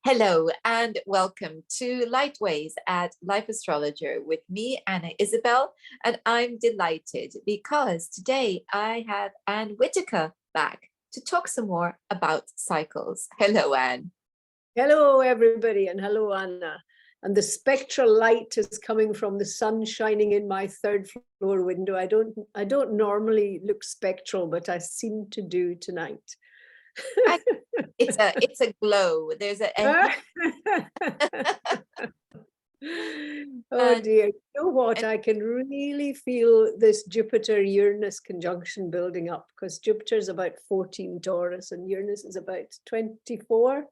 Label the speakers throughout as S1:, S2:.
S1: Hello and welcome to Lightways at Life Astrologer with me, Anna Isabel, and I'm delighted because today I have Anne Whitaker back to talk some more about cycles. Hello, Anne.
S2: Hello, everybody, and hello, Anna. And the spectral light is coming from the sun shining in my third floor window. I don't normally look spectral, but I seem to do tonight.
S1: It's a glow. There's a
S2: Oh dear, you know what? I can really feel this Jupiter-Uranus conjunction building up because Jupiter's about 14 Taurus and Uranus is about 24.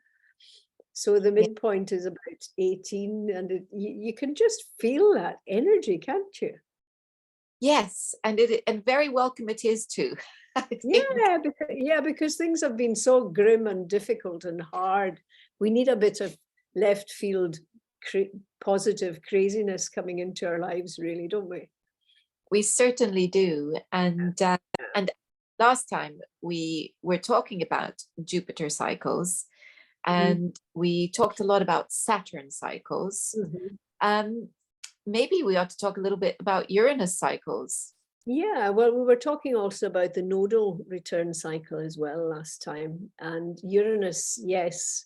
S2: So the midpoint is about 18, and you can just feel that energy, can't you?
S1: Yes, and very welcome it is too.
S2: Because things have been so grim and difficult and hard. We need a bit of left field positive craziness coming into our lives, really, don't we?
S1: We certainly do. And last time we were talking about Jupiter cycles, and we talked a lot about Saturn cycles. Maybe we ought to talk a little bit about Uranus cycles.
S2: Yeah, well, we were talking also about the nodal return cycle as well last time. And Uranus, yes.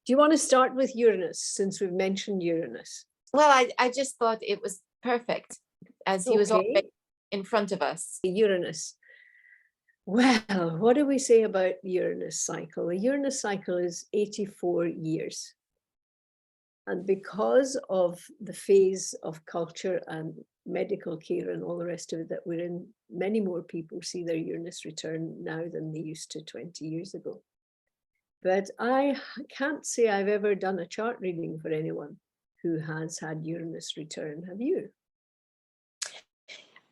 S2: Do you want to start with Uranus since we've mentioned Uranus?
S1: Well, I just thought it was perfect as he was already in front of us.
S2: Uranus. Well, what do we say about the Uranus cycle? The Uranus cycle is 84 years. And because of the phase of culture and medical care and all the rest of it that we're in, many more people see their Uranus return now than they used to 20 years ago. But I can't say I've ever done a chart reading for anyone who has had Uranus return. Have you?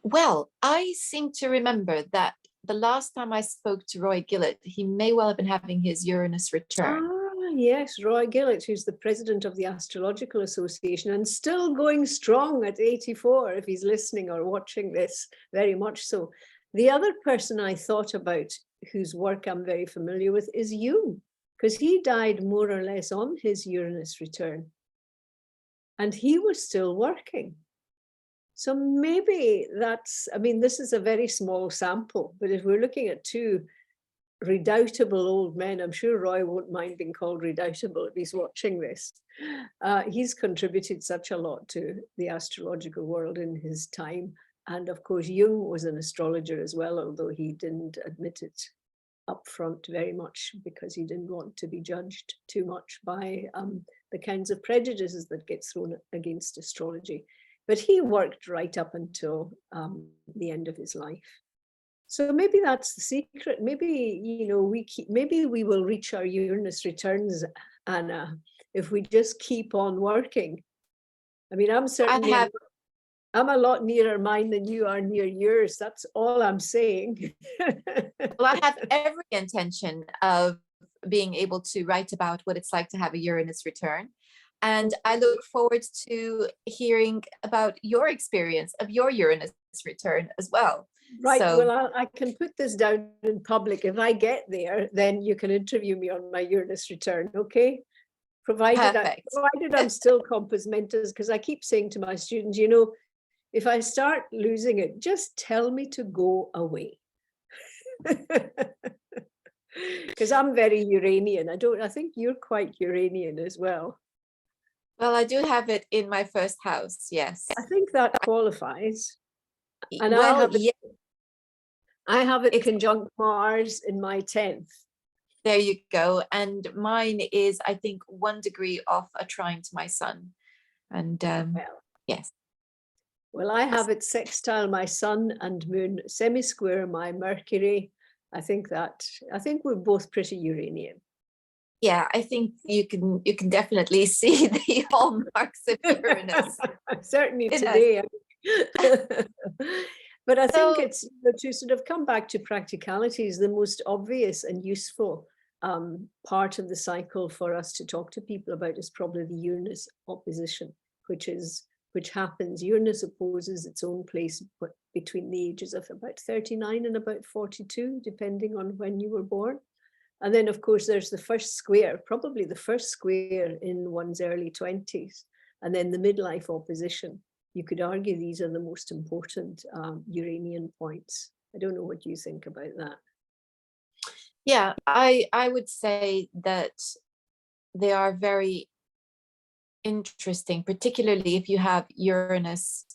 S1: Well, I seem to remember that the last time I spoke to Roy Gillett, he may well have been having his Uranus return.
S2: Yes, Roy Gillett, who's the president of the Astrological Association and still going strong at 84, if he's listening or watching this, very much so. The other person I thought about, whose work I'm very familiar with, is Jung, because he died more or less on his Uranus return. And he was still working. So maybe that's, I mean, this is a very small sample, but if we're looking at two redoubtable old men, I'm sure Roy won't mind being called redoubtable if he's watching this. He's contributed such a lot to the astrological world in his time. And of course, Jung was an astrologer as well, although he didn't admit it up front very much because he didn't want to be judged too much by the kinds of prejudices that get thrown against astrology. But he worked right up until the end of his life. So maybe that's the secret. Maybe, you know, maybe we will reach our Uranus returns, Anna, if we just keep on working. I mean, I'm a lot nearer mine than you are near yours. That's all I'm saying.
S1: Well, I have every intention of being able to write about what it's like to have a Uranus return. And I look forward to hearing about your experience of your Uranus return as well.
S2: Right, so, well, I can put this down in public. If I get there, then you can interview me on my Uranus return, okay? Provided I'm still compos mentis, because I keep saying to my students, you know, if I start losing it, just tell me to go away. Because I'm very Uranian. I think you're quite Uranian as well.
S1: Well, I do have it in my first house, yes.
S2: I think that qualifies. And
S1: well,
S2: I have it conjunct Mars in my 10th.
S1: There you go. And mine is, I think, 1 degree off a trine to my sun. And yes.
S2: Well, I have it sextile my sun and moon, semi-square my Mercury. I think we're both pretty Uranian.
S1: Yeah, I think you can definitely see the hallmarks of Uranus.
S2: Certainly today. But I think it's, you know, to sort of come back to practicalities, the most obvious and useful part of the cycle for us to talk to people about is probably the Uranus opposition, which happens. Uranus opposes its own place between the ages of about 39 and about 42, depending on when you were born. And then, of course, there's the first square, probably the first square in one's early 20s, and then the midlife opposition. You could argue these are the most important Uranian points. I don't know what you think about that.
S1: Yeah, I would say that they are very interesting, particularly if you have Uranus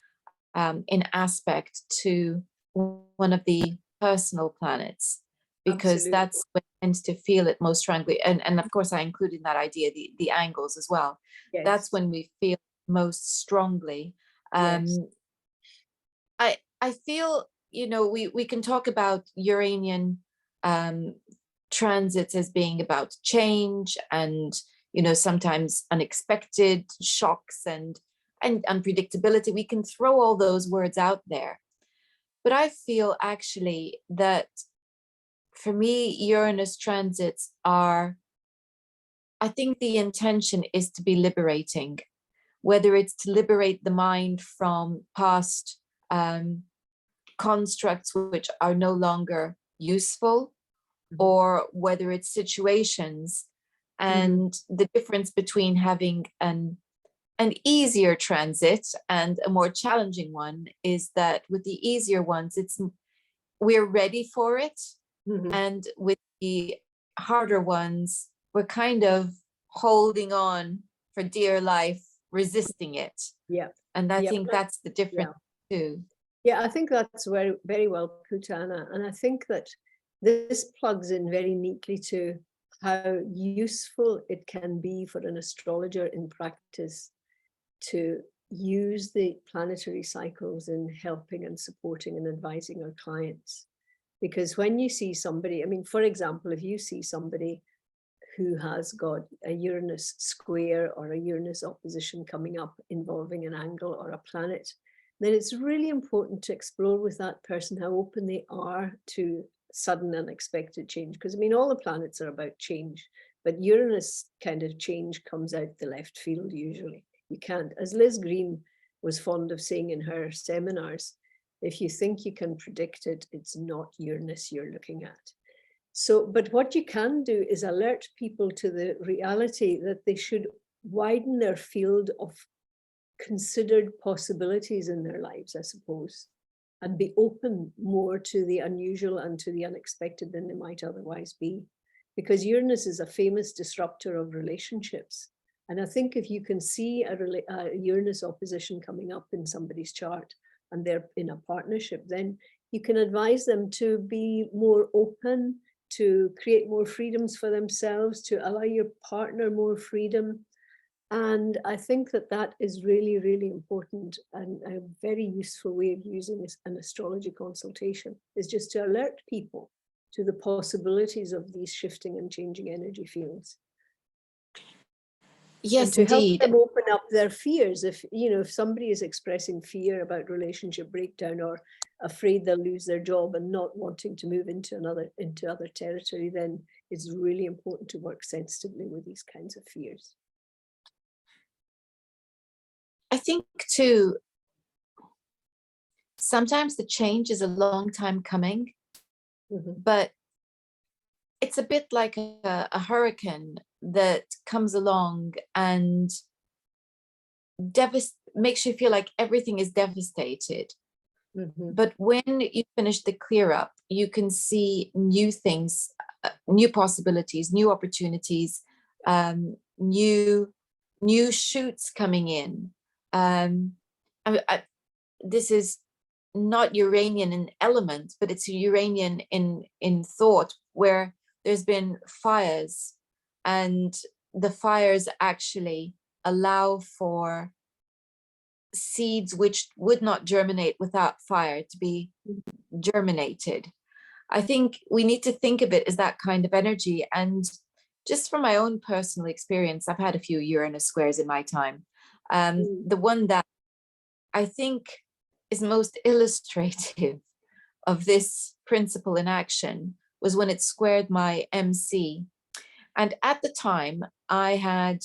S1: in aspect to one of the personal planets, because
S2: Absolutely.
S1: that's when it tends to feel it most strongly. And of course, I include in that idea the angles as well.
S2: Yes.
S1: That's when we feel most strongly.
S2: Yes.
S1: I feel, you know, we can talk about Uranian transits as being about change and, you know, sometimes unexpected shocks and unpredictability. We can throw all those words out there. But I feel actually that for me, Uranus transits are, I think the intention is to be liberating, whether it's to liberate the mind from past constructs which are no longer useful, or whether it's situations. And the difference between having an easier transit and a more challenging one is that with the easier ones, we're ready for it. And with the harder ones, we're kind of holding on for dear life, resisting it.
S2: Yeah.
S1: And I think that's the difference too.
S2: Yeah, I think that's very, very well put, Anna. And I think that this plugs in very neatly to how useful it can be for an astrologer in practice to use the planetary cycles in helping and supporting and advising our clients. Because when you see somebody, I mean, for example, if you see somebody who has got a Uranus square or a Uranus opposition coming up involving an angle or a planet, then it's really important to explore with that person how open they are to sudden unexpected change. Because I mean, all the planets are about change, but Uranus kind of change comes out the left field usually. You can't, as Liz Green was fond of saying in her seminars, if you think you can predict it, it's not Uranus you're looking at. So, but what you can do is alert people to the reality that they should widen their field of considered possibilities in their lives, I suppose, and be open more to the unusual and to the unexpected than they might otherwise be. Because Uranus is a famous disruptor of relationships. And I think if you can see a Uranus opposition coming up in somebody's chart and they're in a partnership, then you can advise them to be more open, to create more freedoms for themselves, to allow your partner more freedom. And I think that that is really, really important, and a very useful way of using an astrology consultation is just to alert people to the possibilities of these shifting and changing energy fields.
S1: Yes,
S2: and to
S1: indeed.
S2: help them open up their fears. If, you know, if somebody is expressing fear about relationship breakdown or afraid they'll lose their job and not wanting to move into other territory, then it's really important to work sensitively with these kinds of fears.
S1: I think too, sometimes the change is a long time coming, but it's a bit like a hurricane that comes along and makes you feel like everything is devastated. But when you finish the clear up, you can see new things, new possibilities, new opportunities, new shoots coming in. This is not Uranian in element, but it's Uranian in thought, where there's been fires, and the fires actually allow for seeds which would not germinate without fire to be germinated. I think we need to think of it as that kind of energy. And just from my own personal experience, I've had a few Uranus squares in my time. The one that I think is most illustrative of this principle in action was when it squared my MC. And at the time, I had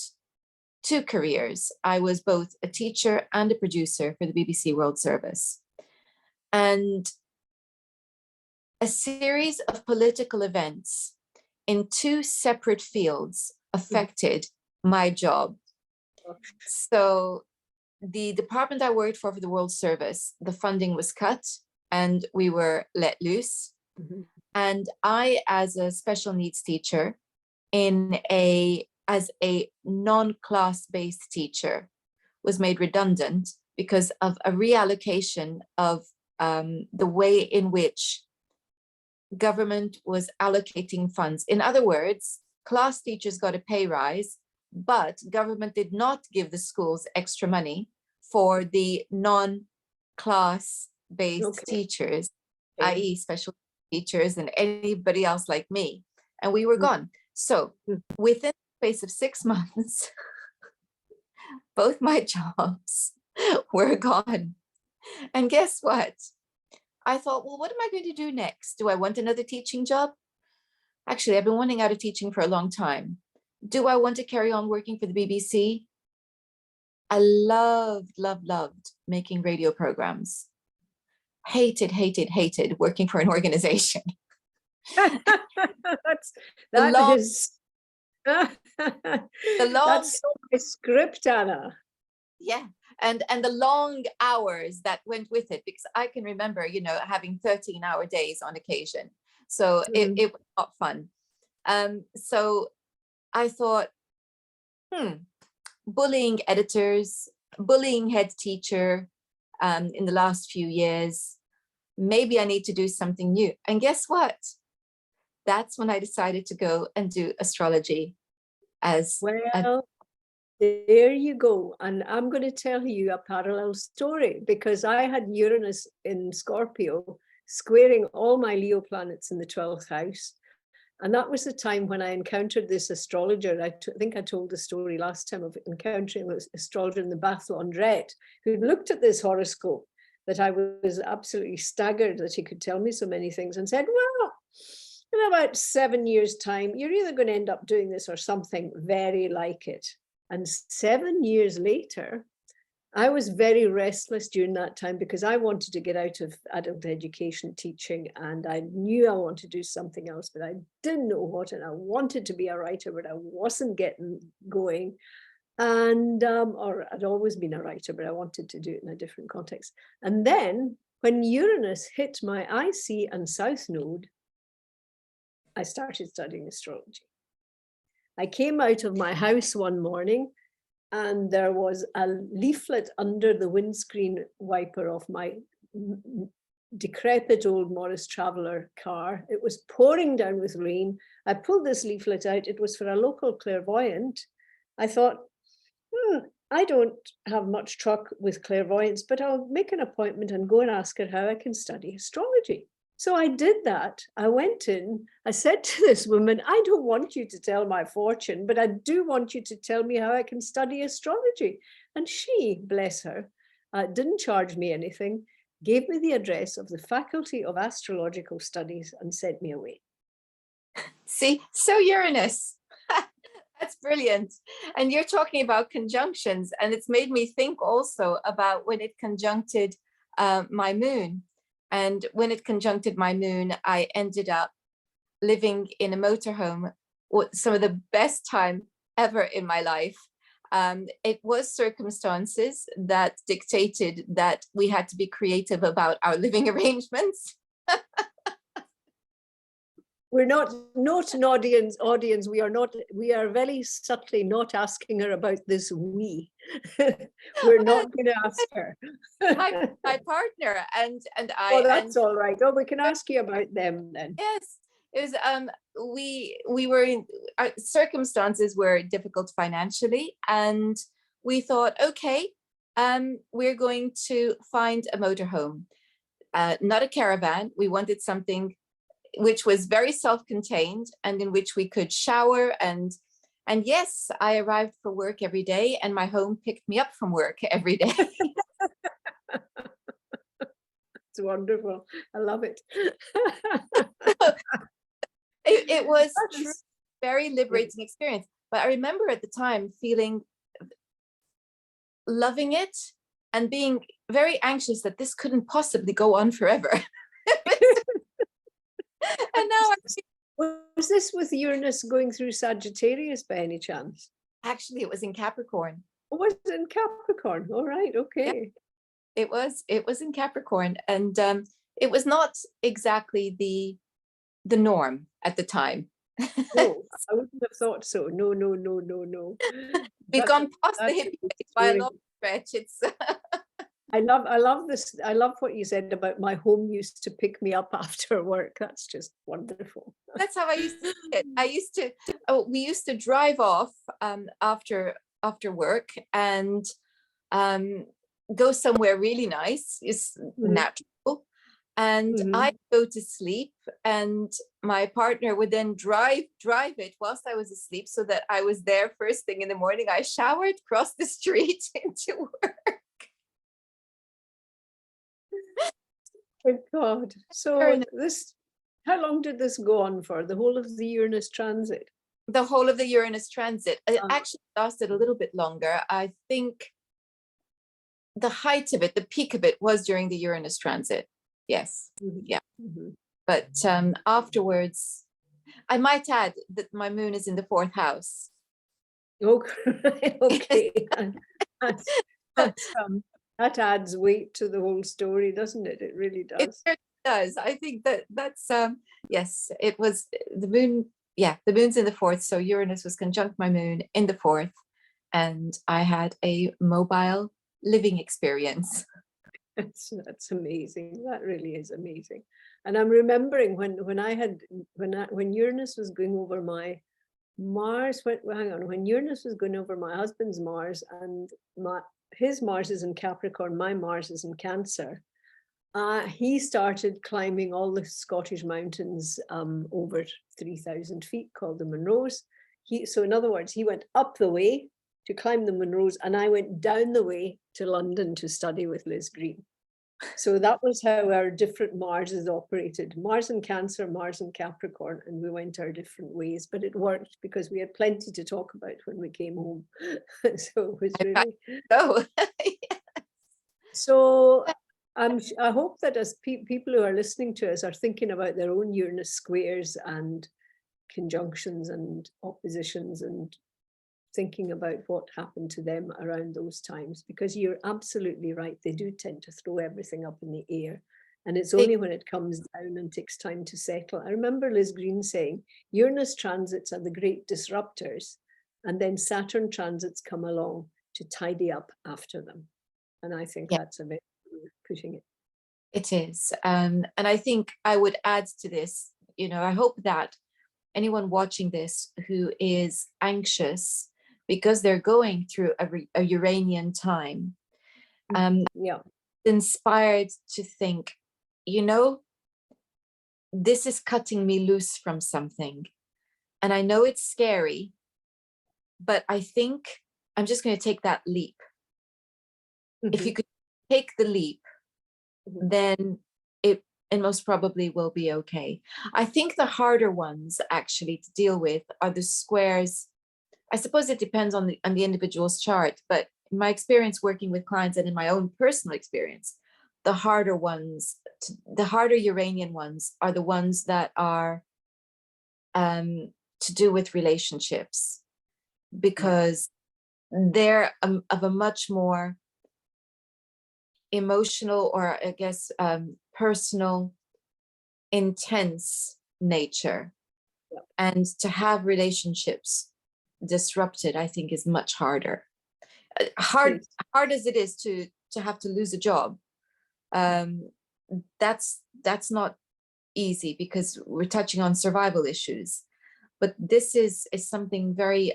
S1: two careers. I was both a teacher and a producer for the BBC World Service. And a series of political events in two separate fields affected my job. So the department I worked for the World Service, the funding was cut and we were let loose. And I, as a special needs teacher, as a non-class based teacher, was made redundant because of a reallocation of the way in which government was allocating funds. In other words, class teachers got a pay rise, but government did not give the schools extra money for the non-class based teachers, i.e. special teachers and anybody else like me. And we were gone. So within the space of 6 months, both my jobs were gone. And guess what? I thought, well, what am I going to do next? Do I want another teaching job? Actually, I've been wanting out of teaching for a long time. Do I want to carry on working for the BBC? I loved making radio programs. Hated working for an organization.
S2: That's so my script, Anna.
S1: Yeah. And the long hours that went with it, because I can remember, having 13-hour days on occasion. So it was not fun. So I thought, bullying editors, bullying head teacher in the last few years, maybe I need to do something new. And guess what? That's when I decided to go and do astrology as
S2: there you go. And I'm going to tell you a parallel story, because I had Uranus in Scorpio squaring all my Leo planets in the 12th house. And that was the time when I encountered this astrologer. I think I told the story last time of encountering this astrologer in the Bath laundrette who looked at this horoscope that I was absolutely staggered that he could tell me so many things, and said, well, in about 7 years' time, you're either going to end up doing this or something very like it. And 7 years later, I was very restless during that time because I wanted to get out of adult education teaching, and I knew I wanted to do something else, but I didn't know what, and I wanted to be a writer, but I wasn't getting going. And or I'd always been a writer, but I wanted to do it in a different context. And then when Uranus hit my IC and South Node, I started studying astrology. I came out of my house one morning and there was a leaflet under the windscreen wiper of my decrepit old Morris Traveller car. It was pouring down with rain. I pulled this leaflet out. It was for a local clairvoyant. I thought, I don't have much truck with clairvoyance, but I'll make an appointment and go and ask her how I can study astrology. So I did that. I went in, I said to this woman, I don't want you to tell my fortune, but I do want you to tell me how I can study astrology. And she, bless her, didn't charge me anything, gave me the address of the Faculty of Astrological Studies and sent me away.
S1: See, so Uranus. That's brilliant. And you're talking about conjunctions, and it's made me think also about when it conjuncted my moon. And when it conjuncted my moon, I ended up living in a motorhome, some of the best time ever in my life. It was circumstances that dictated that we had to be creative about our living arrangements.
S2: We're not an audience. We are very subtly not asking her about this we. We're not going to ask her.
S1: my partner and I.
S2: Oh, that's all right. Oh, we can ask you about them then.
S1: Yes, it was. We were in circumstances were difficult financially, and we thought, okay, we're going to find a motorhome, not a caravan. We wanted something which was very self-contained and in which we could shower and yes, I arrived for work every day and my home picked me up from work every day.
S2: It's wonderful. I love it.
S1: It was a very liberating experience. But I remember at the time loving it and being very anxious that this couldn't possibly go on forever. And now
S2: Was this with Uranus going through Sagittarius by any chance?
S1: Actually, it was in Capricorn.
S2: Or was it in Capricorn? All right,
S1: Yeah,
S2: okay.
S1: it was in Capricorn, and it was not exactly the norm at the time.
S2: No, I wouldn't have thought so. No, no, no, no, no.
S1: We've
S2: That,
S1: gone past the
S2: that's
S1: hippie phase by a
S2: reassuring.
S1: long stretch. It's
S2: I love this. I love what you said about my home used to pick me up after work. That's just wonderful.
S1: that's how I used to see it. We used to drive off after work and um, go somewhere really nice. It's
S2: Mhm,
S1: natural, and
S2: mhm.
S1: I go to sleep, and my partner would then drive it whilst I was asleep, so that I was there first thing in the morning. I showered, crossed the street into work.
S2: Good God.
S1: Very
S2: So
S1: nice.
S2: this, how long did this go on for? The whole of the Uranus transit?
S1: The whole of the Uranus transit. It
S2: Uh,
S1: actually lasted a little bit longer. I think the height of it, the peak of it, was during the Uranus transit. Yes,
S2: mhm,
S1: yeah.
S2: mhm.
S1: But afterwards, I might add that my moon is in the fourth house.
S2: Okay, okay. And That's, that's, that adds weight to the whole story, doesn't it? It really
S1: It
S2: does.
S1: certainly does. I think that's yes, it was the moon. Yeah, the moon's in the fourth, so Uranus was conjunct my moon in the fourth, and I had a mobile living experience.
S2: That's amazing. That really is amazing. And I'm remembering when Uranus was going over my Mars, hang on, when Uranus was going over my husband's Mars, and his Mars is in Capricorn, my Mars is in Cancer. He started climbing all the Scottish mountains over 3,000 feet, called the Munros. So in other words, he went up the way to climb the Munros, and I went down the way to London to study with Liz Green. So that was how our different Marses operated. Mars in Cancer, Mars in Capricorn, and we went our different ways. But it worked because we had plenty to talk about when we came home. So it was
S1: I
S2: really.
S1: go.
S2: So I hope that as people who are listening to us are thinking about their own Uranus squares and conjunctions and oppositions and thinking about what happened to them around those times, because you're absolutely right. They do tend to throw everything up in the air. And it's only when it comes down and takes time to settle. I remember Liz Green saying Uranus transits are the great disruptors, and then Saturn transits come along to tidy up after them. And I think
S1: Yeah,
S2: that's a bit pushing it.
S1: it is. And I think I would add to this, I hope that anyone watching this who is anxious because they're going through a Uranian time,
S2: Yeah.
S1: inspired to think, this is cutting me loose from something. And I know it's scary, but I think I'm just going to take that leap. If you could take the leap, then it most probably will be okay. I think the harder ones actually to deal with are the squares. I suppose it depends on the individual's chart, but in my experience working with clients and in my own personal experience, the harder ones, the harder Uranian ones are the ones that are to do with relationships, because they're of a much more emotional, or I guess personal, intense nature.
S2: Yeah.
S1: And to have relationships disrupted, I think, is much harder. Hard as it is to have to lose a job, that's not easy, because we're touching on survival issues. But this is something very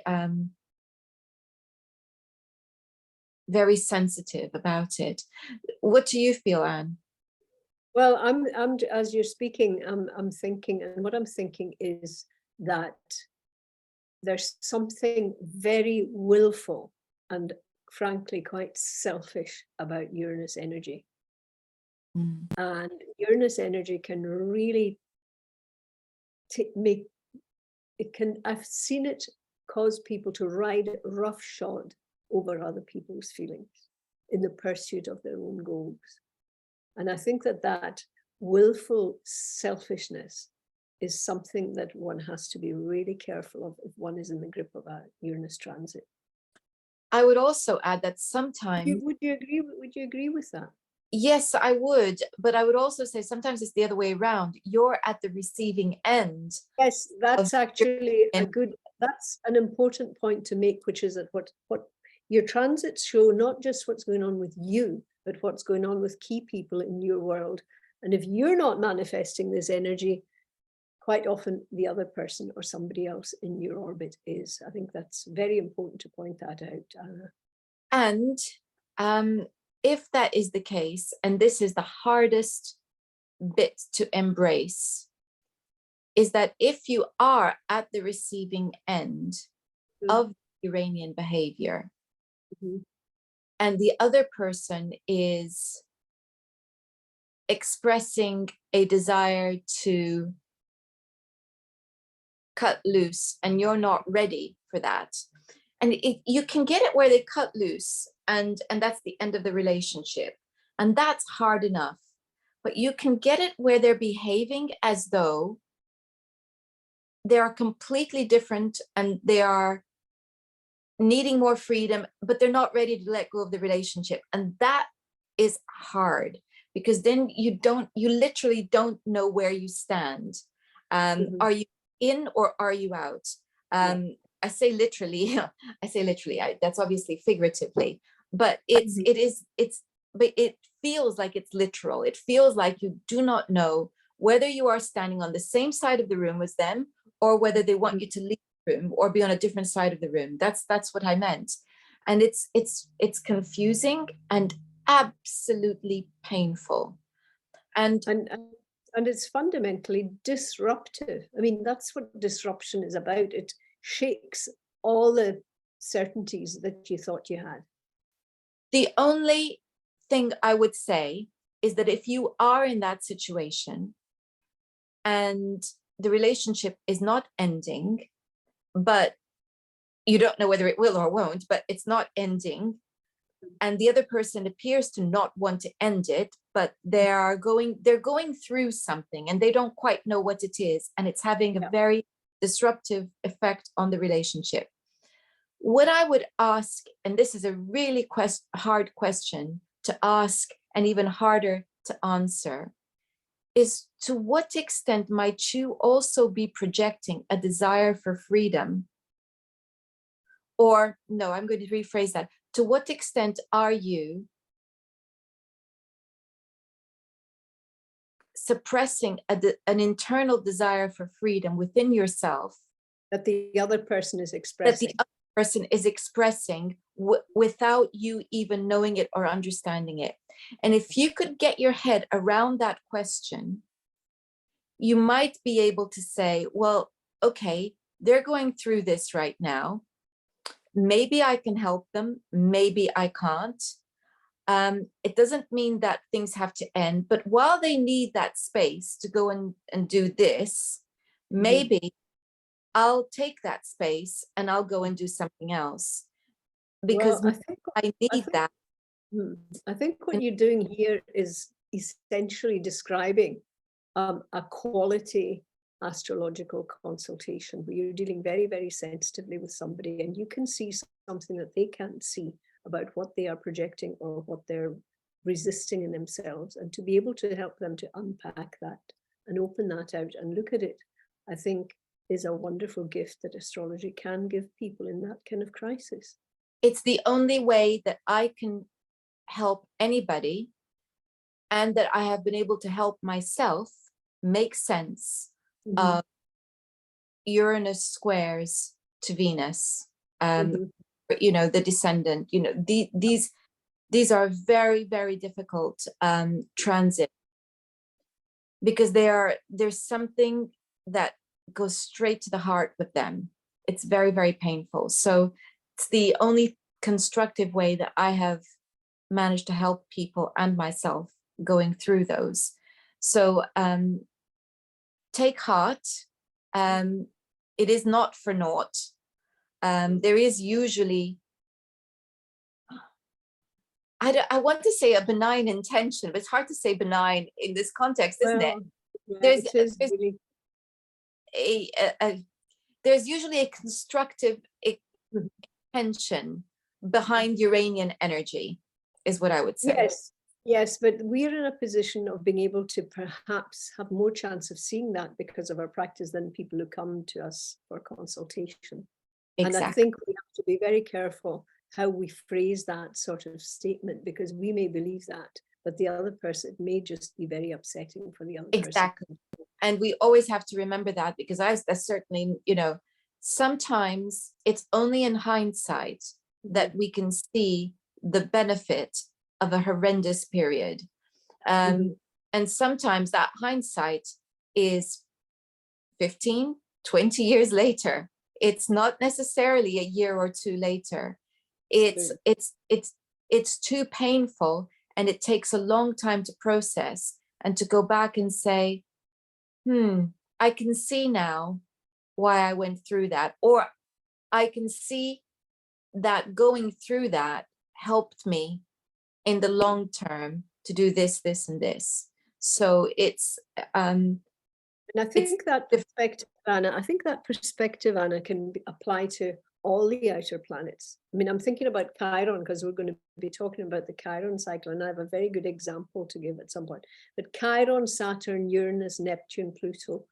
S1: very sensitive about it. What do you feel, Anne?
S2: Well, I'm as you're speaking, I'm thinking, and what I'm thinking is that there's something very willful and frankly quite selfish about Uranus energy.
S1: Mm.
S2: And Uranus energy can really make it can, I've seen it cause people to ride roughshod over other people's feelings in the pursuit of their own goals. And I think that willful selfishness is something that one has to be really careful of if one is in the grip of a Uranus transit.
S1: I would also add that sometimes,
S2: Would you agree? Would you agree with that?
S1: yes, I would, but I would also say sometimes it's the other way around. You're at the receiving end.
S2: Yes, that's actually a
S1: and
S2: good, that's an important point to make, which is that what your transits show, not just what's going on with you, but what's going on with key people in your world. And if you're not manifesting this energy, quite often the other person or somebody else in your orbit is. I think that's very important to point that out, Anna.
S1: And if that is the case, and this is the hardest bit to embrace, is that if you are at the receiving end of Iranian behavior, and the other person is expressing a desire to cut loose and you're not ready for that, and you can get it where they cut loose and that's the end of the relationship, and that's hard enough, but you can get it where they're behaving as though they are completely different and they are needing more freedom, but they're not ready to let go of the relationship. And that is hard, because then you literally don't know where you stand. Are you in or are you out? I say literally, that's obviously figuratively, but but it feels like it's literal. It feels like you do not know whether you are standing on the same side of the room as them, or whether they want you to leave the room or be on a different side of the room. That's what I meant. And it's confusing and absolutely painful. And
S2: it's fundamentally disruptive. I mean, that's what disruption is about. It shakes all the certainties that you thought you had.
S1: The only thing I would say is that if you are in that situation and the relationship is not ending, but you don't know whether it will or won't, but it's not ending, and the other person appears to not want to end it, but they're going through something and they don't quite know what it is, and it's having a very disruptive effect on the relationship. What I would ask, and this is a really hard question to ask and even harder to answer, is to what extent might you also be projecting a desire for freedom? Or no, I'm going to rephrase that. To what extent are you suppressing an internal desire for freedom within yourself
S2: that the other person is expressing?
S1: That the other person is expressing without you even knowing it or understanding it. And if you could get your head around that question, you might be able to say, well, okay, they're going through this right now. Maybe I can help them. Maybe I can't. It doesn't mean that things have to end, but while they need that space to go and do this, maybe I'll take that space and I'll go and do something else, because I need that.
S2: I think what you're doing here is essentially describing a quality astrological consultation where you're dealing very, very sensitively with somebody, and you can see something that they can't see about what they are projecting or what they're resisting in themselves, and to be able to help them to unpack that and open that out and look at it, I think is a wonderful gift that astrology can give people in that kind of crisis.
S1: It's the only way that I can help anybody, and that I have been able to help myself make sense of Uranus squares to Venus, the descendant, these are very, very difficult transit, because there's something that goes straight to the heart with them. It's very, very painful. So it's the only constructive way that I have managed to help people and myself going through those. So take heart. It is not for naught. There is usually, I want to say a benign intention, but it's hard to say benign in this context, isn't it? there's usually a constructive intention behind Uranian energy, is what I would say.
S2: Yes, yes, but we're in a position of being able to perhaps have more chance of seeing that because of our practice than people who come to us for consultation. And I
S1: Exactly.
S2: think we have to be very careful how we phrase that sort of statement, because we may believe that, but the other person, it may just be very upsetting for the other person.
S1: Exactly. And we always have to remember that, because that's certainly, sometimes it's only in hindsight that we can see the benefit of a horrendous period. And sometimes that hindsight is 15, 20 years later. It's not necessarily a year or two later. It's too painful, and it takes a long time to process and to go back and say, I can see now why I went through that, or I can see that going through that helped me in the long term to do this, this, and this. So it's
S2: and I think that perspective, Anna, can apply to all the outer planets. I mean, I'm thinking about Chiron because we're going to be talking about the Chiron cycle, and I have a very good example to give at some point. But Chiron, Saturn, Uranus, Neptune, Pluto,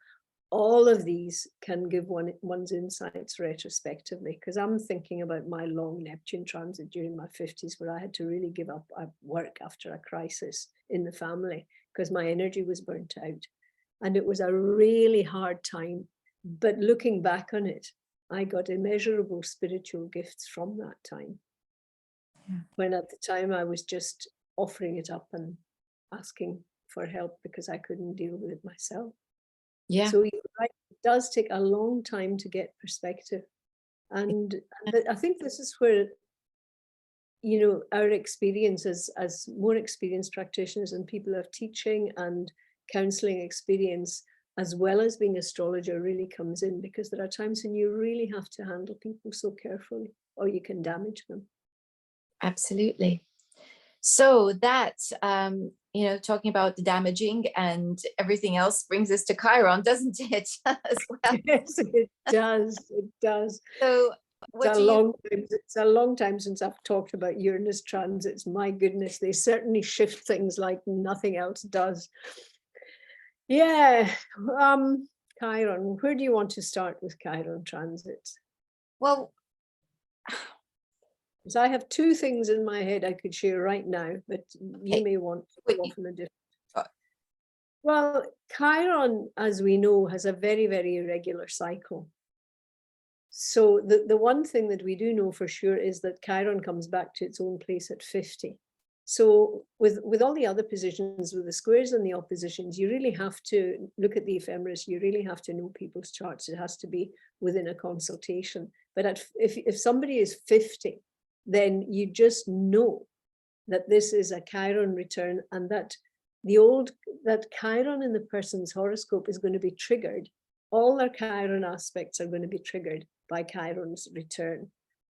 S2: all of these can give one's insights retrospectively, because I'm thinking about my long Neptune transit during my 50s, where I had to really give up work after a crisis in the family because my energy was burnt out. And it was a really hard time. But looking back on it, I got immeasurable spiritual gifts from that time. Yeah. When at the time I was just offering it up and asking for help because I couldn't deal with it myself.
S1: Yeah.
S2: So you're right, it does take a long time to get perspective. And I think this is where, our experience as more experienced practitioners and people of teaching and counseling experience, as well as being astrologer, really comes in, because there are times when you really have to handle people so carefully or you can damage them.
S1: Absolutely. So that, talking about the damaging and everything else brings us to Chiron, doesn't it? As well.
S2: Yes, it does. It does.
S1: So
S2: it's a long time since I've talked about Uranus transits. My goodness, they certainly shift things like nothing else does. Yeah. Chiron, where do you want to start with Chiron transits?
S1: Well,
S2: so I have two things in my head I could share right now, but you may want to go off in a different. Well, Chiron, as we know, has a very, very irregular cycle. So the one thing that we do know for sure is that Chiron comes back to its own place at 50. So with all the other positions, with the squares and the oppositions, you really have to look at the ephemeris. You really have to know people's charts. It has to be within a consultation. But if somebody is 50, then you just know that this is a Chiron return, and that that Chiron in the person's horoscope is going to be triggered. All their Chiron aspects are going to be triggered by Chiron's return.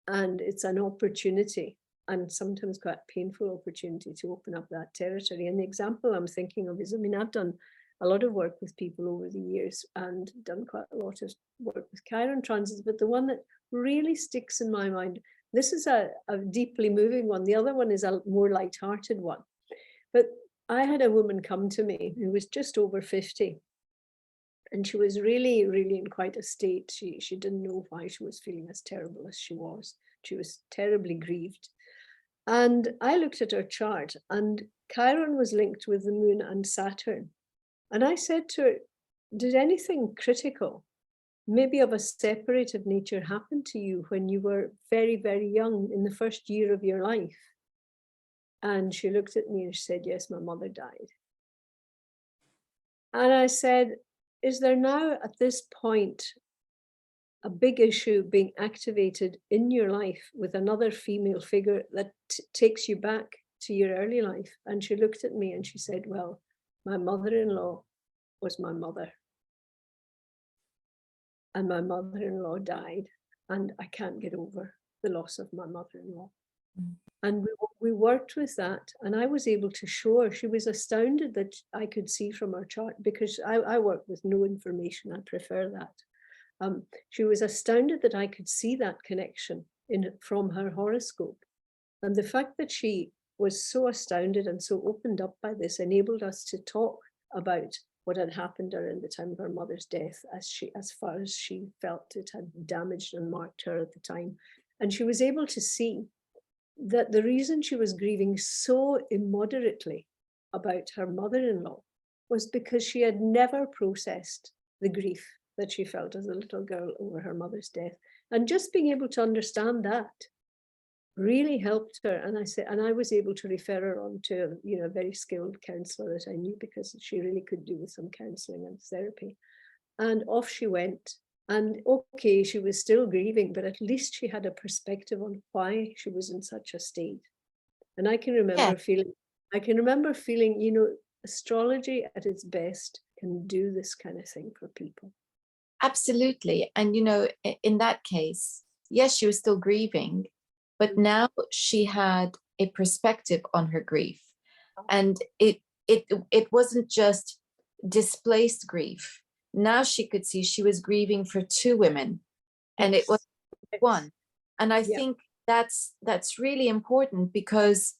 S2: And it's an opportunity, and sometimes quite a painful opportunity, to open up that territory. And the example I'm thinking of is, I've done a lot of work with people over the years and done quite a lot of work with Chiron transits, but the one that really sticks in my mind, this is a deeply moving one. The other one is a more light-hearted one. But I had a woman come to me who was just over 50. And she was really, really in quite a state. She didn't know why she was feeling as terrible as she was. She was terribly grieved. And I looked at her chart, and Chiron was linked with the moon and Saturn. And I said to her, did anything critical, maybe of a separative nature, happen to you when you were very, very young, in the first year of your life? And she looked at me and she said, yes, my mother died. And I said, is there now at this point a big issue being activated in your life with another female figure that takes you back to your early life? And she looked at me and she said, well, my mother-in-law was my mother. And my mother-in-law died, and I can't get over the loss of my mother-in-law. And we worked with that, and I was able to show her. She was astounded that I could see from her chart, because I work with no information. I prefer that. She was astounded that I could see that connection from her horoscope. And the fact that she was so astounded and so opened up by this enabled us to talk about what had happened around the time of her mother's death, as far as she felt it had damaged and marked her at the time. And she was able to see that the reason she was grieving so immoderately about her mother-in-law was because she had never processed the grief that she felt as a little girl over her mother's death. And just being able to understand that really helped her. And I was able to refer her on to a very skilled counselor that I knew, because she really could do with some counseling and therapy. And off she went. And okay, she was still grieving, but at least she had a perspective on why she was in such a state. And I can remember feeling, astrology at its best can do this kind of thing for people.
S1: Absolutely. And, in that case, yes, she was still grieving, but now she had a perspective on her grief. And it wasn't just displaced grief. Now she could see she was grieving for two women, and it was one. And I think that's really important, because,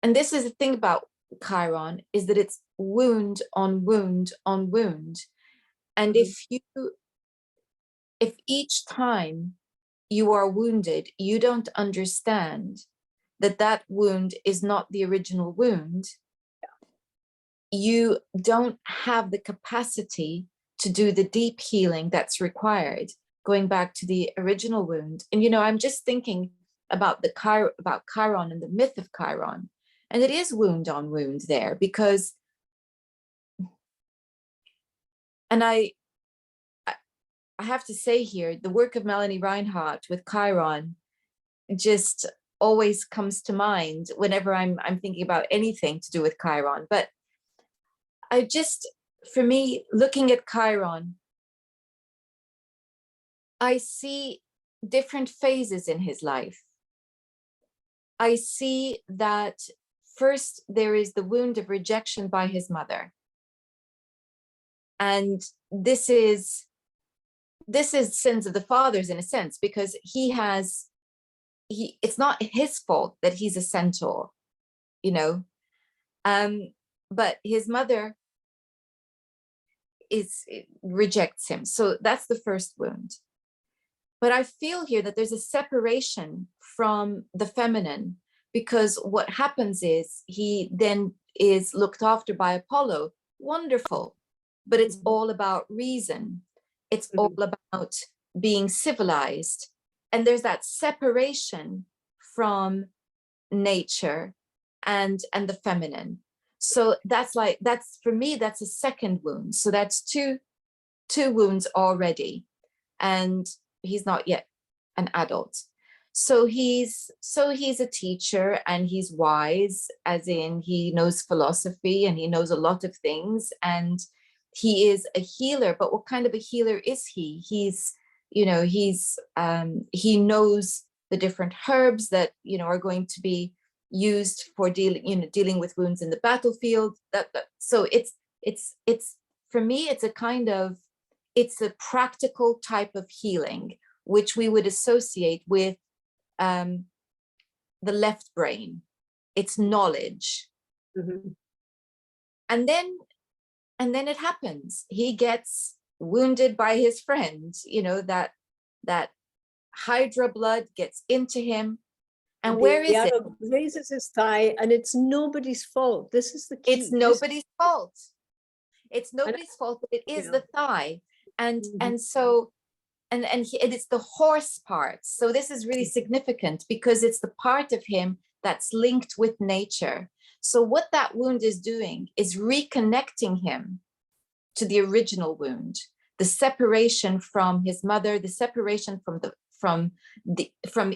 S1: and this is the thing about Chiron, is that it's wound on wound on wound. And if each time you are wounded, you don't understand that wound is not the original wound, you don't have the capacity to do the deep healing that's required, going back to the original wound. And, I'm just thinking about about Chiron and the myth of Chiron. And it is wound on wound there, because, and I have to say here, the work of Melanie Reinhardt with Chiron just always comes to mind whenever I'm thinking about anything to do with Chiron. But for me, looking at Chiron, I see different phases in his life. I see that first there is the wound of rejection by his mother. And this is sins of the fathers, in a sense, because it's not his fault that he's a centaur, but his mother rejects him. So that's the first wound. But I feel here that there's a separation from the feminine, because what happens is he then is looked after by Apollo. Wonderful. But it's all about reason. It's all about being civilized. And there's that separation from nature and the feminine. So that's for me, that's a second wound. So that's two wounds already. And he's not yet an adult. So he's a teacher, and he's wise, as in he knows philosophy and he knows a lot of things, and he is a healer. But what kind of a healer is he? He knows the different herbs that are going to be used for dealing with wounds in the battlefield. So it's for me, it's a practical type of healing, which we would associate with the left brain. It's knowledge. And then it happens. He gets wounded by his friend, that Hydra blood gets into him. And where is it?
S2: Raises his thigh, and it's nobody's fault. This is the key.
S1: It's nobody's fault. It's nobody's fault, but it is the thigh. And so it's the horse part. So this is really significant, because it's the part of him that's linked with nature. So what that wound is doing is reconnecting him to the original wound, the separation from his mother, the separation from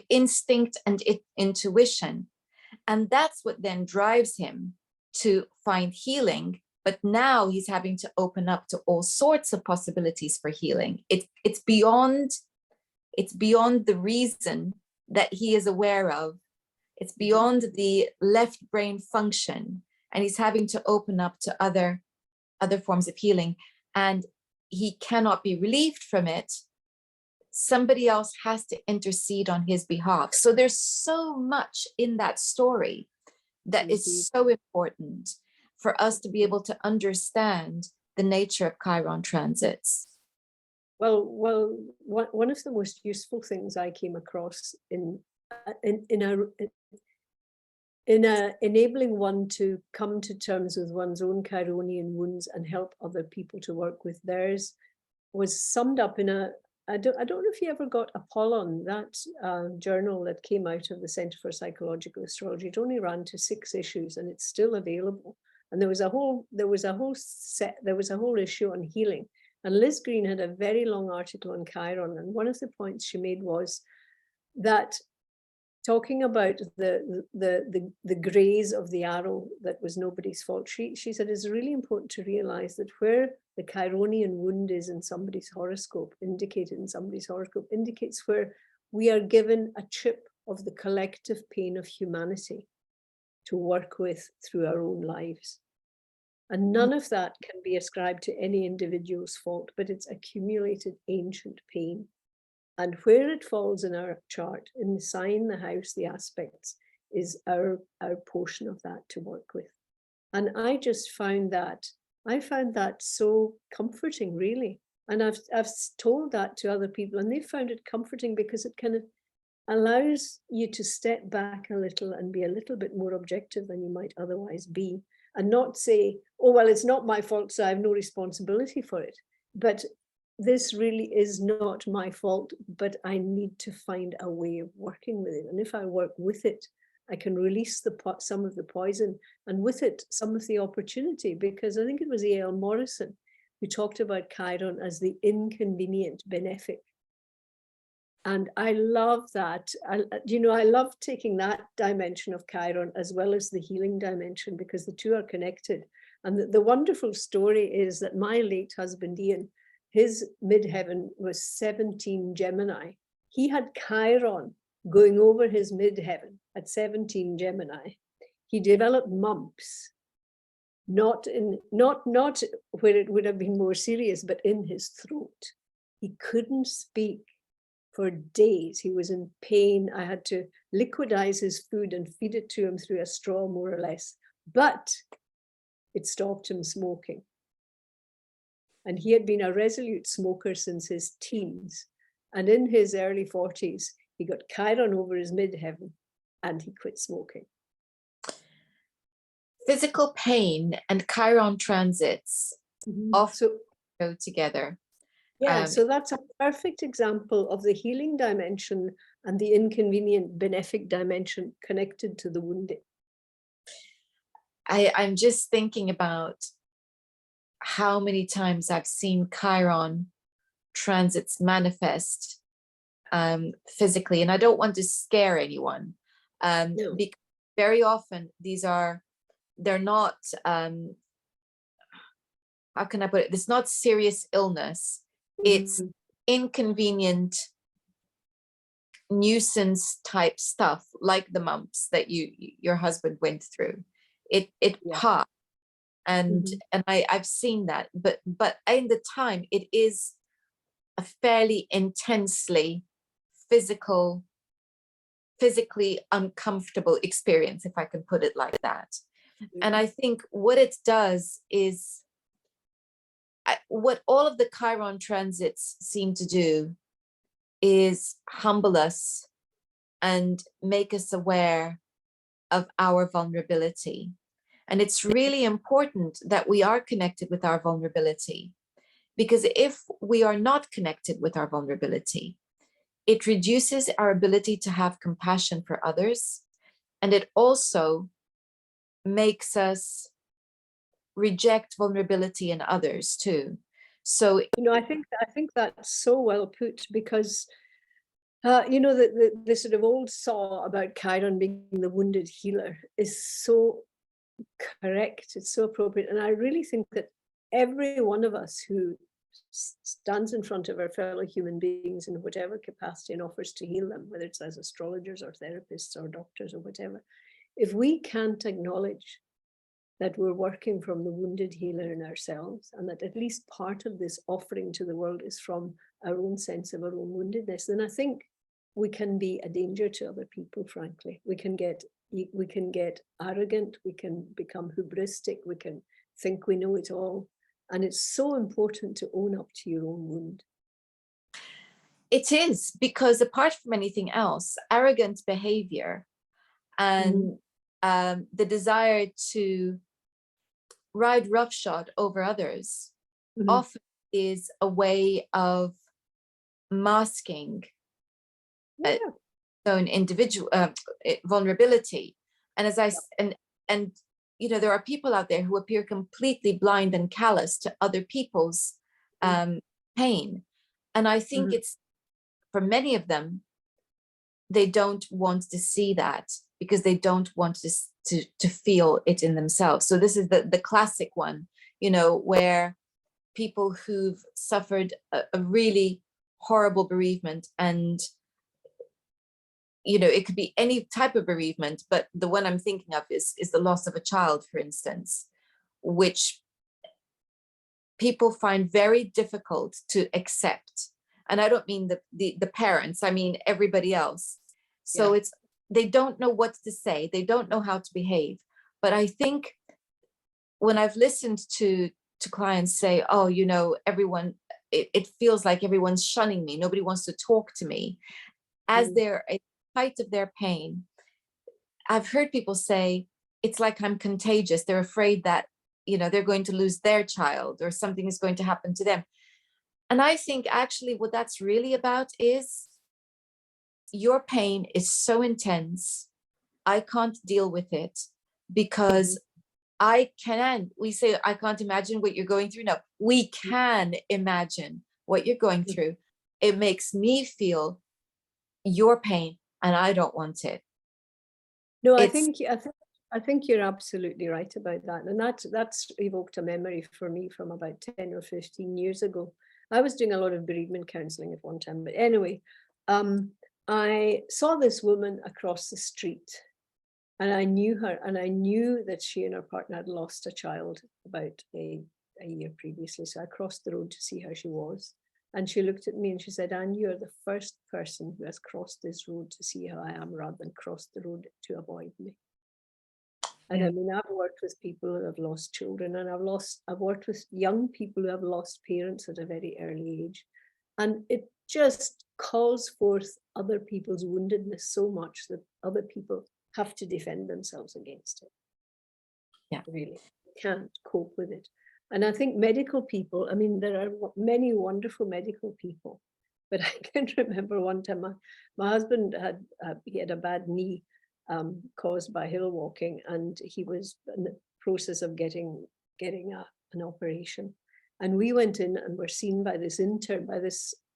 S1: instinct and intuition. And that's what then drives him to find healing. But now he's having to open up to all sorts of possibilities for healing. It's beyond the reason that he is aware of. It's beyond the left brain function, and he's having to open up to other forms of healing, and he cannot be relieved from it. Somebody else has to intercede on his behalf. So there's so much in that story that is so important for us to be able to understand the nature of Chiron transits.
S2: Well, one of the most useful things I came across in enabling one to come to terms with one's own Chironian wounds and help other people to work with theirs was summed up in I don't know if you ever got Apollon, that journal that came out of the Center for Psychological Astrology. It only ran to 6 issues and it's still available. And there was a whole issue on healing. And Liz Green had a very long article on Chiron. And one of the points she made was that, talking about the graze of the arrow that was nobody's fault, she said it's really important to realize that where the Chironian wound is in somebody's horoscope, indicated in somebody's horoscope, indicates where we are given a chip of the collective pain of humanity to work with through our own lives. And none of that can be ascribed to any individual's fault, but it's accumulated ancient pain. And where it falls in our chart, in the sign, the house, the aspects, is our portion of that to work with. And I just found that, so comforting, really. And I've told that to other people, and they've found it comforting because it kind of allows you to step back a little and be a little bit more objective than you might otherwise be, and not say, oh, well, it's not my fault, so I have no responsibility for it. But this really is not my fault, but I need to find a way of working with it. And if I work with it, I can release some of the poison, and with it, some of the opportunity, because I think it was A.L. Morrison who talked about Chiron as the inconvenient benefic. And I love that. I love taking that dimension of Chiron as well as the healing dimension, because the two are connected. And the wonderful story is that my late husband, Ian, his midheaven was 17 Gemini. He had Chiron going over his midheaven at 17 Gemini. He developed mumps, not where it would have been more serious, but in his throat. He couldn't speak for days. He was in pain. I had to liquidize his food and feed it to him through a straw, more or less. But it stopped him smoking. And he had been a resolute smoker since his teens. And in his early 40s, he got Chiron over his midheaven and he quit smoking.
S1: Physical pain and Chiron transits often go together.
S2: Yeah, so that's a perfect example of the healing dimension and the inconvenient benefic dimension connected to the wounding.
S1: I'm just thinking about how many times I've seen Chiron transits manifest physically, and I don't want to scare anyone,
S2: No.
S1: because very often they're not, how can I put it? It's not serious illness. It's inconvenient nuisance type stuff, like the mumps that your husband went through. It passed, and I've seen that, but in the time it is a fairly intensely physically uncomfortable experience, if I can put it like that. And I think what it does is, what all of the Chiron transits seem to do is humble us and make us aware of our vulnerability. And it's really important that we are connected with our vulnerability, because if we are not connected with our vulnerability, it reduces our ability to have compassion for others. And it also makes us reject vulnerability in others too. So,
S2: I think that's so well put, because the sort of old saw about Chiron being the wounded healer is so correct. It's so appropriate. And I really think that every one of us who stands in front of our fellow human beings in whatever capacity and offers to heal them, whether it's as astrologers or therapists or doctors or whatever, if we can't acknowledge that we're working from the wounded healer in ourselves, and that at least part of this offering to the world is from our own sense of our own woundedness, then I think we can be a danger to other people, frankly. We can get arrogant, we can become hubristic, we can think we know it all. And it's so important to own up to your own wound.
S1: It is, because apart from anything else, arrogant behavior and the desire to ride roughshod over others often is a way of masking own individual vulnerability. And as I and you know, there are people out there who appear completely blind and callous to other people's pain, and I think it's, for many of them, they don't want to see that because they don't want to feel it in themselves. So this is the classic one, you know, where people who've suffered a really horrible bereavement, and you know, it could be any type of bereavement, but the one I'm thinking of is the loss of a child, for instance, which people find very difficult to accept. And I don't mean the parents, I mean everybody else. So they don't know what to say, they don't know how to behave. But I think when I've listened to clients say, oh, you know, everyone, it feels like everyone's shunning me, nobody wants to talk to me, as they're at the height of their pain. I've heard people say, it's like I'm contagious. They're afraid that, you know, they're going to lose their child or something is going to happen to them. And I think actually what that's really about is, your pain is so intense, I can't deal with it because we say, I can't imagine what you're going through. No, we can imagine what you're going through. It makes me feel your pain and I don't want it.
S2: No, I think you're absolutely right about that. And that's evoked a memory for me from about 10 or 15 years ago. I was doing a lot of bereavement counseling at one time. But anyway, I saw this woman across the street and I knew her, and I knew that she and her partner had lost a child about a year previously. So I crossed the road to see how she was. And she looked at me and she said, Anne, you're the first person who has crossed this road to see how I am rather than crossed the road to avoid me. And I mean, I've worked with people who have lost children, and I've worked with young people who have lost parents at a very early age. And it just calls forth other people's woundedness so much that other people have to defend themselves against it.
S1: Yeah,
S2: really can't cope with it. And I think medical people, I mean, there are many wonderful medical people, but I can remember one time my husband had a bad knee caused by hill walking, and he was in the process of getting an operation. And we went in and were seen by this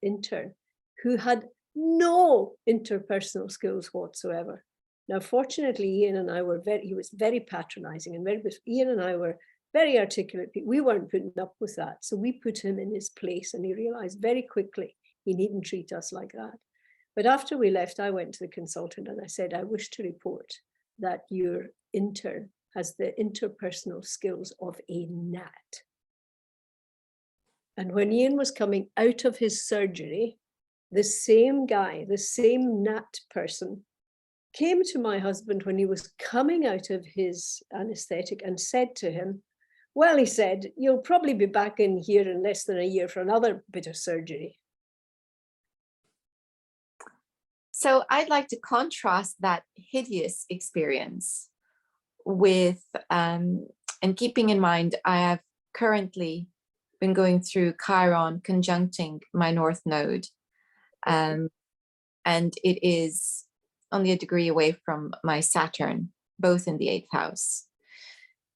S2: intern who had no interpersonal skills whatsoever. Now, fortunately, Ian and I he was very patronizing and Ian and I were very articulate people. We weren't putting up with that. So we put him in his place, and he realized very quickly he needn't treat us like that. But after we left, I went to the consultant and I said, I wish to report that your intern has the interpersonal skills of a gnat. And when Ian was coming out of his surgery, the same guy, the same gnat person, came to my husband when he was coming out of his anesthetic and said to him, well, he said, you'll probably be back in here in less than a year for another bit of surgery.
S1: So I'd like to contrast that hideous experience with, and keeping in mind, I have currently been going through Chiron conjuncting my North Node. And it is only a degree away from my Saturn, both in the 8th house.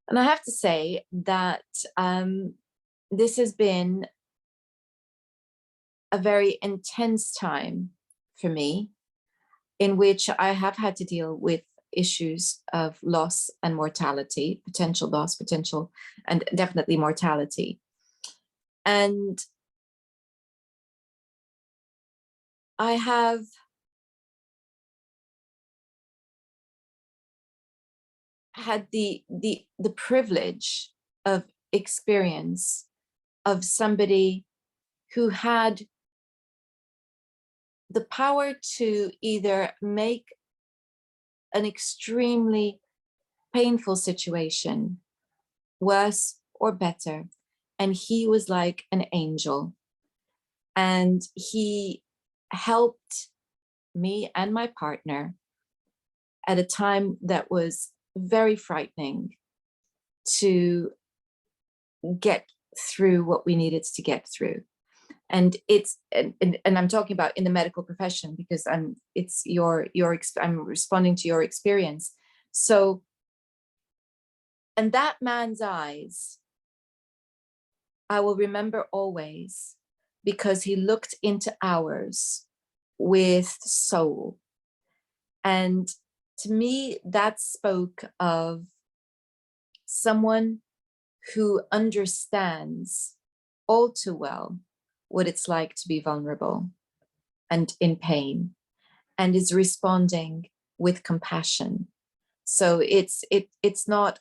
S1: And I have to say that this has been a very intense time for me, in which I have had to deal with issues of loss and mortality, potential loss, and definitely mortality. And I have had the privilege of experience of somebody who had the power to either make an extremely painful situation worse or better. And he was like an angel. And he helped me and my partner at a time that was very frightening to get through what we needed to get through. And it's and I'm talking about in the medical profession, because I'm responding to your experience. So, and that man's eyes I will remember always, because he looked into ours with soul. And to me, that spoke of someone who understands all too well what it's like to be vulnerable and in pain, and is responding with compassion. So it's not,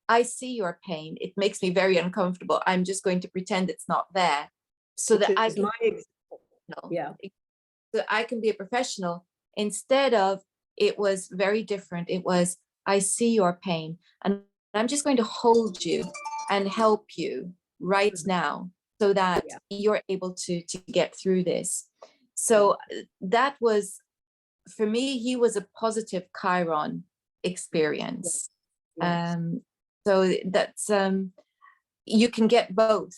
S1: I see your pain, it makes me very uncomfortable, I'm just going to pretend it's not there so that I can,
S2: yeah,
S1: so I can be a professional. Instead of, it was very different. It was, I see your pain and I'm just going to hold you and help you right now so that you're able to get through this. So that was, for me, he was a positive Chiron experience.
S2: Yes.
S1: So that's, you can get both.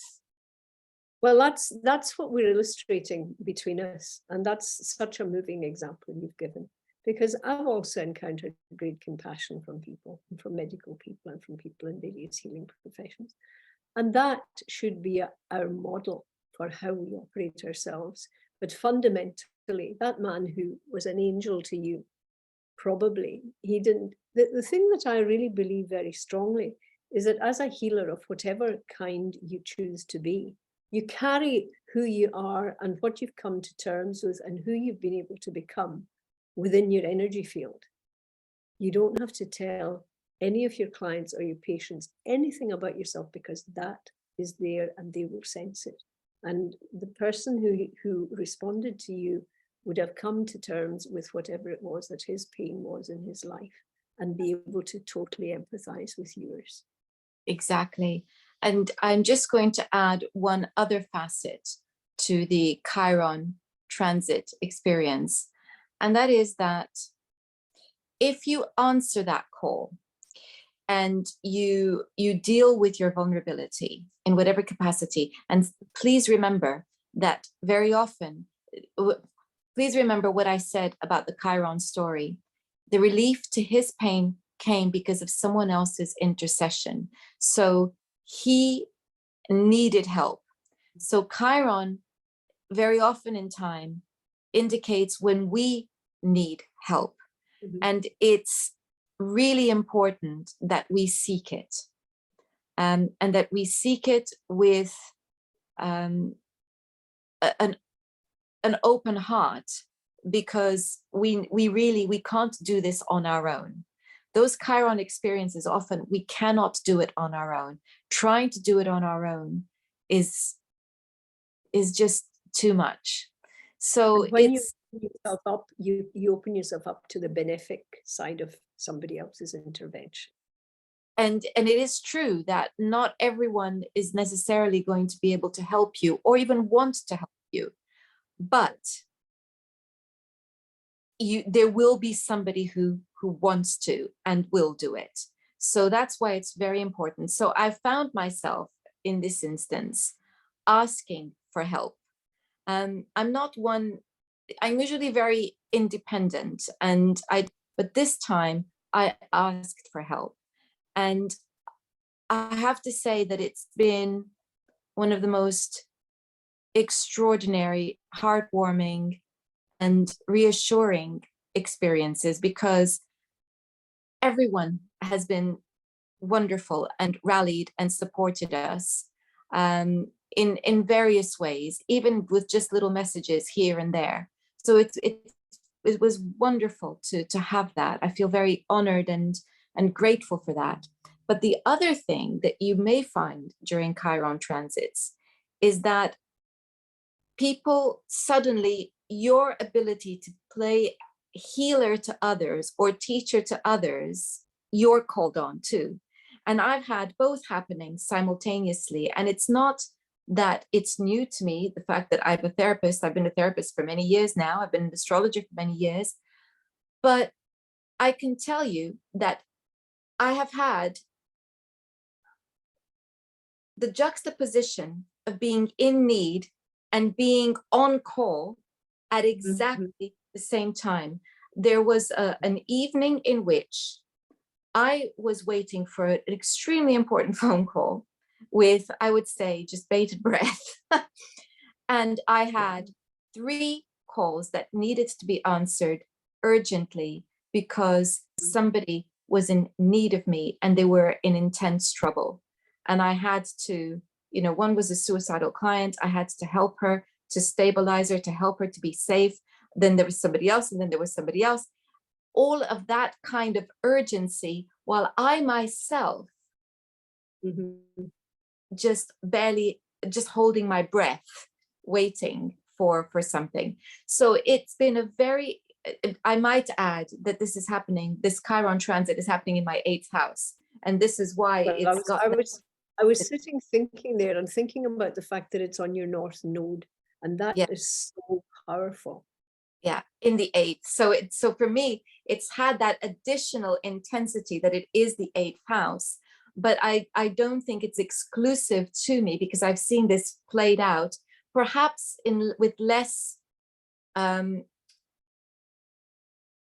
S2: Well, that's what we're illustrating between us. And that's such a moving example you've given, because I've also encountered great compassion from people, and from medical people, and from people in various healing professions. And that should be our model for how we operate ourselves. But fundamentally, that man who was an angel to you, probably, he didn't, the thing that I really believe very strongly is that as a healer of whatever kind you choose to be, you carry who you are and what you've come to terms with and who you've been able to become within your energy field. You don't have to tell any of your clients or your patients anything about yourself, because that is there and they will sense it. And the person who responded to you would have come to terms with whatever it was that his pain was in his life and be able to totally empathize with yours.
S1: Exactly. And I'm just going to add one other facet to the Chiron transit experience. And that is that if you answer that call and you deal with your vulnerability in whatever capacity, and please remember that very often, please remember what I said about the Chiron story. The relief to his pain came because of someone else's intercession. So he needed help. So Chiron, very often in time, indicates when we need help. And it's really important that we seek it, and that we seek it with an open heart, because we can't do this on our own. Those Chiron experiences, often we cannot do it on our own. Trying to do it on our own is just too much. So
S2: and when you open yourself up, you open yourself up to the benefic side of somebody else's intervention.
S1: And it is true that not everyone is necessarily going to be able to help you or even want to help you, but there will be somebody who wants to and will do it. So that's why it's very important. So I found myself in this instance asking for help. I'm not one, I'm usually very independent, but this time I asked for help. And I have to say that it's been one of the most extraordinary, heartwarming, and reassuring experiences, because everyone has been wonderful and rallied and supported us in various ways, even with just little messages here and there. So it was wonderful to have that. I feel very honored and grateful for that. But the other thing that you may find during Chiron transits is that people suddenly, your ability to play healer to others or teacher to others, you're called on too. And I've had both happening simultaneously. And it's not that it's new to me, the fact that I'm a therapist. I've been a therapist for many years now. I've been an astrologer for many years. But I can tell you that I have had the juxtaposition of being in need and being on call at exactly the same time. There was an evening in which I was waiting for an extremely important phone call with, I would say, just bated breath. And I had 3 calls that needed to be answered urgently because somebody was in need of me and they were in intense trouble. And I had to, one was a suicidal client. I had to help her, to stabilize her, to help her to be safe. Then there was somebody else, and then there was somebody else. All of that kind of urgency, while I myself just holding my breath, waiting for something. So it's been a very, I might add that this Chiron transit is happening in my 8th house. And this is why
S2: I was sitting thinking there and thinking about the fact that it's on your north node, and that is so powerful.
S1: Yeah, in the 8th. So for me, it's had that additional intensity that it is the 8th house. But I don't think it's exclusive to me, because I've seen this played out perhaps with less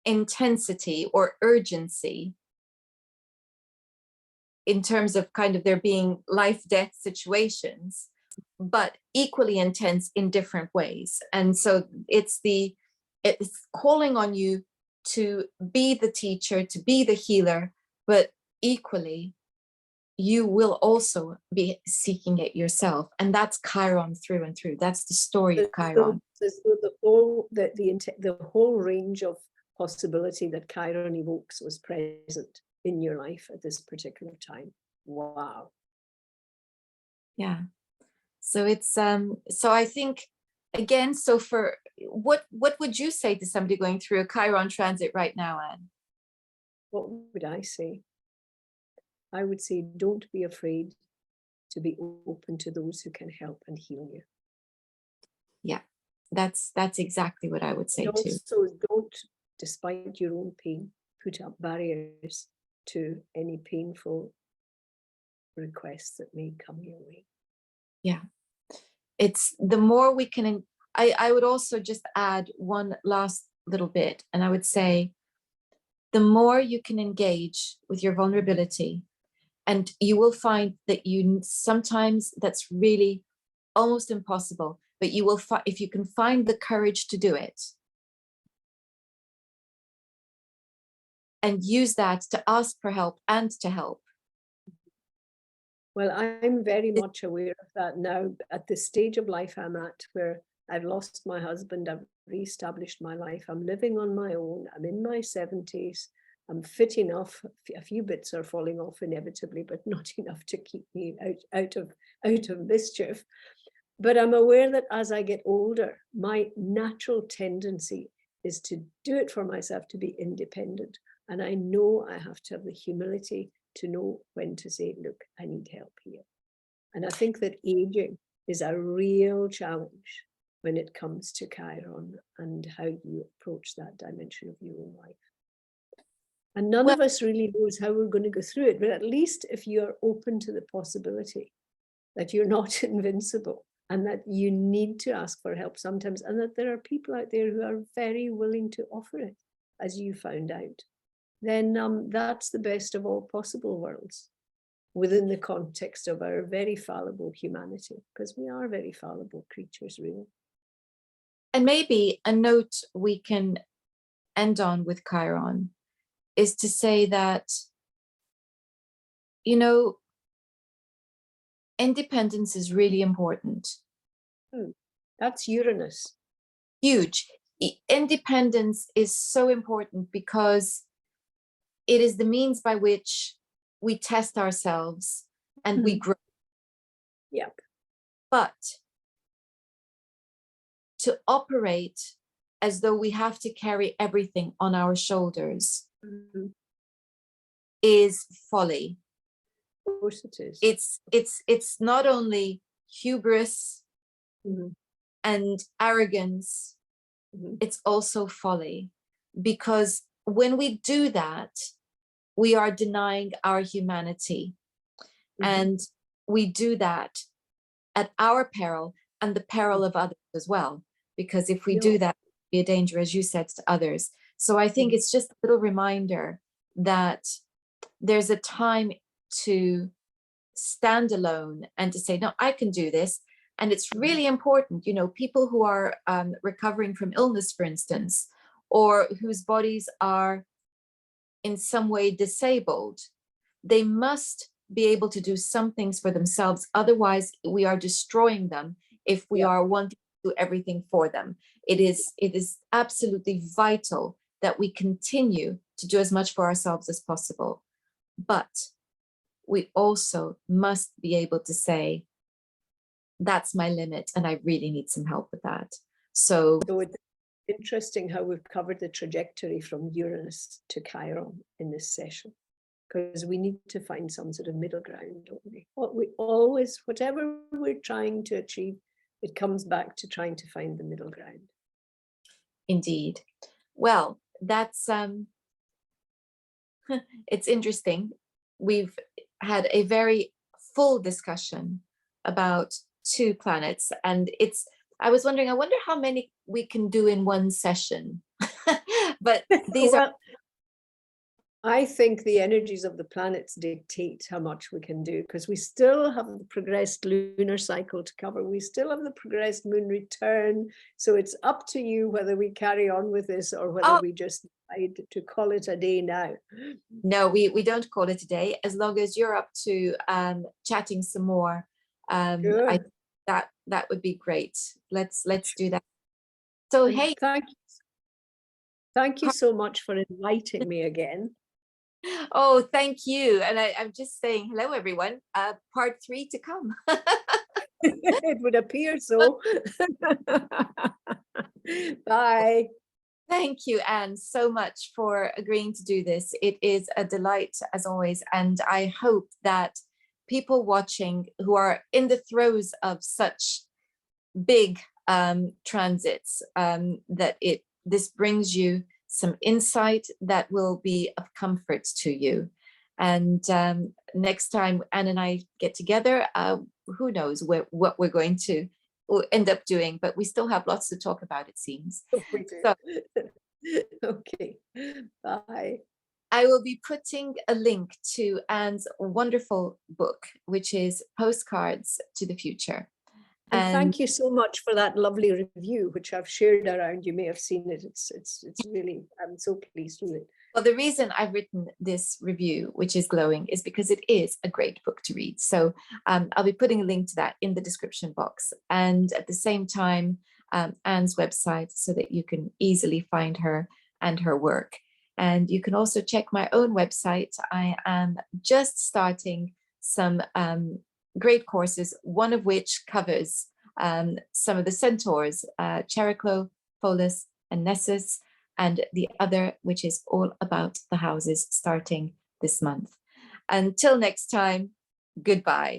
S1: intensity or urgency in terms of kind of there being life-death situations, but equally intense in different ways. And so it's calling on you to be the teacher, to be the healer, but equally you will also be seeking it yourself. And that's Chiron through and through. That's the story of Chiron.
S2: So the whole range of possibility that Chiron evokes was present in your life at this particular time. Wow.
S1: Yeah. So it's so I think, again, so for what would you say to somebody going through a Chiron transit right now, Anne?
S2: What would I say? I would say, don't be afraid to be open to those who can help and heal you.
S1: Yeah, that's exactly what I would say too.
S2: So don't, despite your own pain, put up barriers to any painful requests that may come your way.
S1: Yeah, it's the more we can. I would also just add one last little bit, and I would say the more you can engage with your vulnerability, and you will find that sometimes that's really almost impossible, but you will if you can find the courage to do it and use that to ask for help and to help.
S2: Well, I'm very much aware of that now at the stage of life I'm at, where I've lost my husband, I've reestablished my life, I'm living on my own, I'm in my 70s, I'm fit enough, a few bits are falling off inevitably, but not enough to keep me out of mischief. But I'm aware that as I get older, my natural tendency is to do it for myself, to be independent. And I know I have to have the humility to know when to say, look, I need help here. And I think that aging is a real challenge when it comes to Chiron and how you approach that dimension of your own life. And none of us really knows how we're going to go through it, but at least if you're open to the possibility that you're not invincible and that you need to ask for help sometimes, and that there are people out there who are very willing to offer it, as you found out, then that's the best of all possible worlds within the context of our very fallible humanity, because we are very fallible creatures, really.
S1: And maybe a note we can end on with Chiron is to say that, independence is really important.
S2: That's Uranus.
S1: Huge. independence is so important because it is the means by which we test ourselves and we grow.
S2: Yeah.
S1: But to operate as though we have to carry everything on our shoulders is folly.
S2: Of course it is.
S1: It's not only hubris and arrogance, it's also folly. Because when we do that, we are denying our humanity. And we do that at our peril and the peril of others as well. Because if we do that, it would be a danger, as you said, to others. So I think it's just a little reminder that there's a time to stand alone and to say, no, I can do this. And it's really important, you know, people who are recovering from illness, for instance, or whose bodies are in some way disabled, they must be able to do some things for themselves. Otherwise, we are destroying them if we are wanting to do everything for them. It is absolutely vital that we continue to do as much for ourselves as possible. But we also must be able to say, that's my limit, and I really need some help with that. So
S2: it's interesting how we've covered the trajectory from Uranus to Chiron in this session, because we need to find some sort of middle ground, don't we? Whatever we're trying to achieve, it comes back to trying to find the middle ground.
S1: Indeed. Well, that's it's interesting. We've had a very full discussion about 2 planets, and I was wondering, I wonder how many we can do in one session. But these are.
S2: I think the energies of the planets dictate how much we can do, because we still have the progressed lunar cycle to cover. We still have the progressed moon return. So it's up to you whether we carry on with this or whether we just decide to call it a day now.
S1: No, we don't call it a day, as long as you're up to chatting some more.
S2: Sure.
S1: That would be great. Let's do that. So
S2: and
S1: hey,
S2: thank you so much for inviting me again.
S1: Oh, thank you. And I'm just saying hello, everyone. Part 3 to come.
S2: It would appear so. Bye.
S1: Thank you, Anne, so much for agreeing to do this. It is a delight, as always. And I hope that people watching who are in the throes of such big transits, that this brings you some insight that will be of comfort to you. And next time Anne and I get together, who knows what we're going to end up doing, but we still have lots to talk about, it seems. So,
S2: okay, bye.
S1: I will be putting a link to Anne's wonderful book, which is Postcards to the Future.
S2: And thank you so much for that lovely review, which I've shared around. You may have seen it. It's really, I'm so pleased with it.
S1: Well, the reason I've written this review, which is glowing, is because it is a great book to read. So I'll be putting a link to that in the description box. And at the same time, Anne's website, so that you can easily find her and her work. And you can also check my own website. I am just starting some great courses, one of which covers some of the centaurs, Chariklo, Pholus, and Nessus, and the other, which is all about the houses, starting this month. Until next time, goodbye.